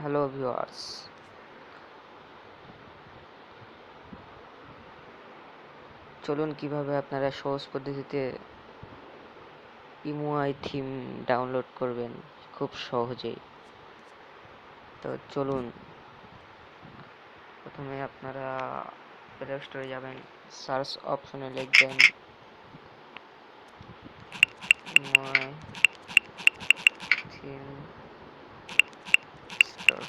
Hello viewers, চলুন কিভাবে আপনারা সহজ পদ্ধতিতে ইমুআই থিম ডাউনলোড করবেন খুব সহজেই। তো চলুন, প্রথমে আপনারা প্লে স্টোরে যাবেন, সার্চ অপশনে লিখবেন ইমুআই থিম স্টোর।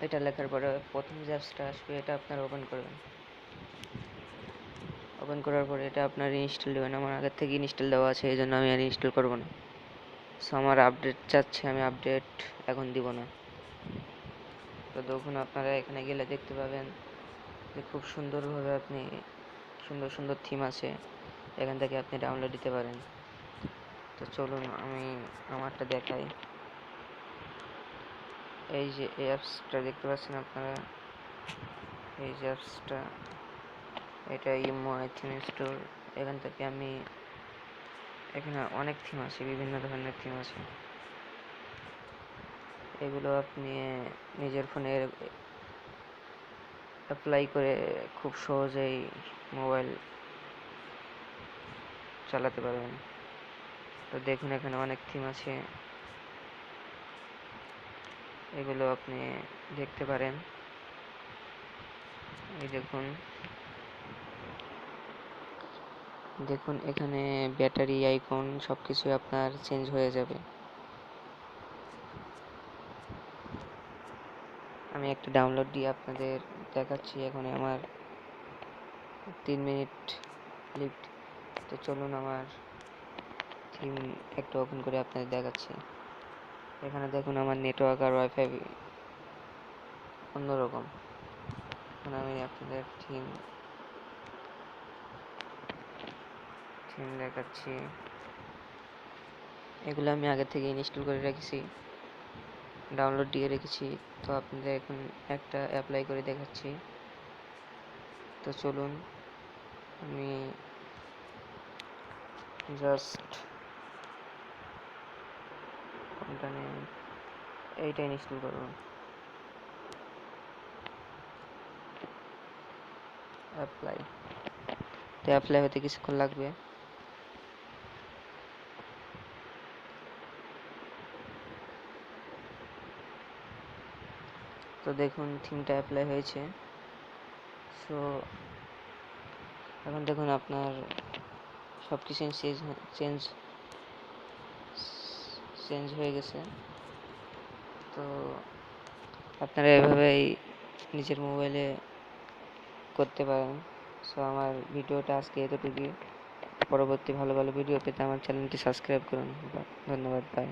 এটা লেখার পরে প্রথম যে অ্যাপসটা আসবে এটা আপনারা ওপেন করবেন। ওপেন করার পরে এটা আপনার ইনস্টল দেবেন। আমার আগের থেকে ইনস্টল দেওয়া আছে, এই জন্য আমি আর ইনস্টল করবো না। সো আমার আপডেট চাচ্ছে, আমি আপডেট এখন দিব না। তো দেখুন, আপনারা এখানে গেলে দেখতে পাবেন যে খুব সুন্দরভাবে আপনি সুন্দর সুন্দর থিম আছে, এখান থেকে আপনি ডাউনলোড দিতে পারেন। তো চলুন আমি আমারটা দেখাই। এই যে এই অ্যাপসটা দেখতে পাচ্ছেন আপনারা, এই যে অ্যাপসটা, এটা ইমুআই থিম স্টোর। এখান থেকে আমি এখানে অনেক থিম আছে, বিভিন্ন ধরনের থিম আছে। এগুলো আপনি নিজের ফোনে অ্যাপ্লাই করে খুব সহজেই মোবাইল চালাতে পারবেন। তো দেখুন, এখানে অনেক থিম আছে, এগুলো আপনি দেখতে পারেন। এই দেখুন এখানে ব্যাটারি আইকন সবকিছু আপনার চেঞ্জ হয়ে যাবে। আমি একটা ডাউনলোড দিয়ে আপনাদের দেখাচ্ছি। এখন আমার 3 মিনিট লিফট। তো চলুন আমার থিম একটা ওপেন করে আপনাদের দেখাচ্ছি। এখানে দেখুন আমার নেটওয়ার্ক আর ওয়াইফাই অন্যরকম। এখন আমি আপনাদের থিম দেখাচ্ছি। এগুলো আমি আগে থেকে ইনস্টল করে রেখেছি, ডাউনলোড দিয়ে রেখেছি। তো আপনাদের এখন একটা অ্যাপ্লাই করে দেখাচ্ছি। তো চলুন আমি জাস্ট এখানে এইটা ইনস্টল করব। অ্যাপ্লাই, তো অ্যাপ্লাই হতে কিছুক্ষণ লাগবে। তো দেখুন থিমটা অ্যাপ্লাই হয়েছে। সো এখন দেখুন আপনার সব কিছু চেঞ্জ হয়ে গেছে। তো আপনারা এভাবেই নিজের মোবাইলে করতে পারেন। সো আমার ভিডিওটা আজকে এতটুকুই। পরবর্তী ভালো ভালো ভিডিও পেতে আমার চ্যানেলটি সাবস্ক্রাইব করুন। ধন্যবাদ, বাই।